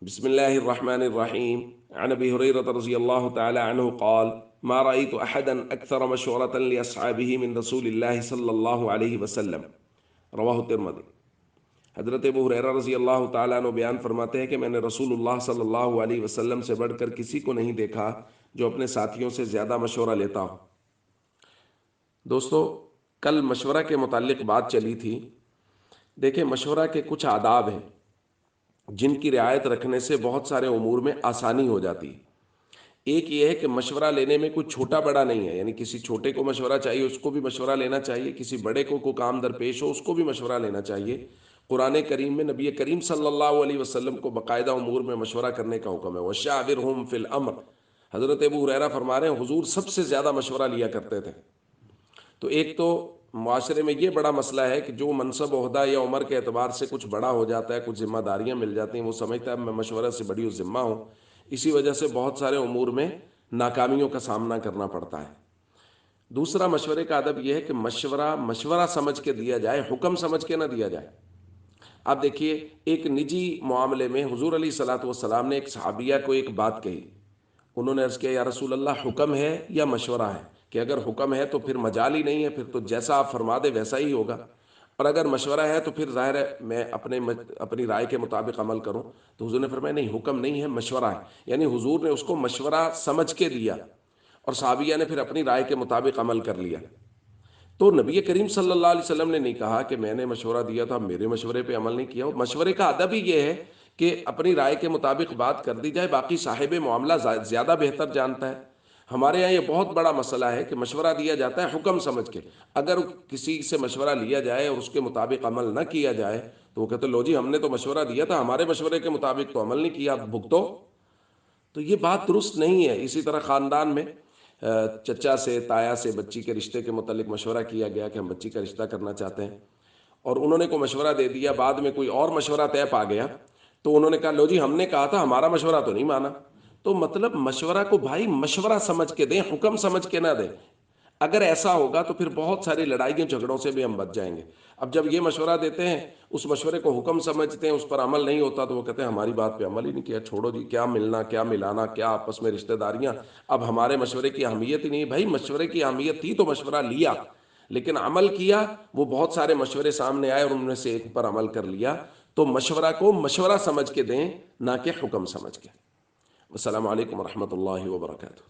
بسم الله الرحمن الرحيم. عن ابي هريره رضي الله تعالى عنه قال: ما رايت احدا اكثر مشوره لاصحابه من رسول الله صلى الله عليه وسلم. رواہ الترمذی۔ حضرت ابو ہریرہ رضی اللہ تعالیٰ عنہ بیان فرماتے ہیں کہ میں نے رسول اللہ صلی اللہ علیہ وسلم سے بڑھ کر کسی کو نہیں دیکھا جو اپنے ساتھیوں سے زیادہ مشورہ لیتا ہو۔ دوستو، کل مشورہ کے متعلق بات چلی تھی۔ دیکھیں، مشورہ کے کچھ آداب ہیں جن کی رعایت رکھنے سے بہت سارے امور میں آسانی ہو جاتی ہے۔ ایک یہ ہے کہ مشورہ لینے میں کوئی چھوٹا بڑا نہیں ہے، یعنی کسی چھوٹے کو مشورہ چاہیے اس کو بھی مشورہ لینا چاہیے، کسی بڑے کو کوئی کام درپیش ہو اس کو بھی مشورہ لینا چاہیے۔ قرآن کریم میں نبی کریم صلی اللہ علیہ وسلم کو باقاعدہ امور میں مشورہ کرنے کا حکم ہے۔ وَشَاوِرْهُمْ فِي الْأَمْرِ۔ حضرت ابو ہریرہ فرما رہے ہیں حضور سب سے زیادہ مشورہ لیا کرتے تھے۔ تو ایک تو معاشرے میں یہ بڑا مسئلہ ہے کہ جو منصب عہدہ یا عمر کے اعتبار سے کچھ بڑا ہو جاتا ہے، کچھ ذمہ داریاں مل جاتی ہیں، وہ سمجھتا ہے میں مشورہ سے بڑی ذمہ ہوں، اسی وجہ سے بہت سارے امور میں ناکامیوں کا سامنا کرنا پڑتا ہے۔ دوسرا مشورے کا ادب یہ ہے کہ مشورہ سمجھ کے دیا جائے، حکم سمجھ کے نہ دیا جائے۔ آپ دیکھیے، ایک نجی معاملے میں حضور علیہ الصلوۃ والسلام نے ایک صحابیہ کو ایک بات کہی۔ انہوں نے عرض کیا، یا رسول اللہ، حکم ہے یا مشورہ ہے؟ کہ اگر حکم ہے تو پھر مجال ہی نہیں ہے، پھر تو جیسا آپ فرما دے ویسا ہی ہوگا، اور اگر مشورہ ہے تو پھر ظاہر ہے میں اپنی رائے کے مطابق عمل کروں۔ تو حضور نے فرمایا نہیں، حکم نہیں ہے، مشورہ ہے۔ یعنی حضور نے اس کو مشورہ سمجھ کے دیا اور صحابیہ نے پھر اپنی رائے کے مطابق عمل کر لیا۔ تو نبی کریم صلی اللہ علیہ وسلم نے نہیں کہا کہ میں نے مشورہ دیا تھا میرے مشورے پہ عمل نہیں کیا۔ مشورے کا ادب ہی یہ ہے کہ اپنی رائے کے مطابق بات کر دی جائے، باقی صاحب معاملہ زیادہ بہتر جانتا ہے۔ ہمارے ہاں یہ بہت بڑا مسئلہ ہے کہ مشورہ دیا جاتا ہے حکم سمجھ کے، اگر کسی سے مشورہ لیا جائے اور اس کے مطابق عمل نہ کیا جائے تو وہ کہتے لو جی ہم نے تو مشورہ دیا تھا، ہمارے مشورے کے مطابق تو عمل نہیں کیا، بھگتو۔ تو یہ بات درست نہیں ہے۔ اسی طرح خاندان میں چچا سے، تایا سے بچی کے رشتے کے متعلق مشورہ کیا گیا کہ ہم بچی کا رشتہ کرنا چاہتے ہیں، اور انہوں نے کوئی مشورہ دے دیا، بعد میں کوئی اور مشورہ طے پا گیا تو انہوں نے کہا لو جی ہم نے کہا تھا، ہمارا مشورہ تو نہیں مانا۔ تو مطلب مشورہ کو بھائی مشورہ سمجھ کے دیں، حکم سمجھ کے نہ دیں۔ اگر ایسا ہوگا تو پھر بہت ساری لڑائیوں جھگڑوں سے بھی ہم بچ جائیں گے۔ اب جب یہ مشورہ دیتے ہیں، اس مشورے کو حکم سمجھتے ہیں، اس پر عمل نہیں ہوتا تو وہ کہتے ہیں ہماری بات پہ عمل ہی نہیں کیا، چھوڑو جی، کیا ملنا کیا ملانا، کیا آپس میں رشتہ داریاں، اب ہمارے مشورے کی اہمیت ہی نہیں۔ بھائی مشورے کی اہمیت تھی تو مشورہ لیا، لیکن عمل کیا، وہ بہت سارے مشورے سامنے آئے اور ان میں سے ایک پر عمل کر لیا۔ تو مشورہ کو مشورہ سمجھ کے دیں، نہ کہ حکم سمجھ کے۔ السلام علیکم ورحمۃ اللہ وبرکاتہ۔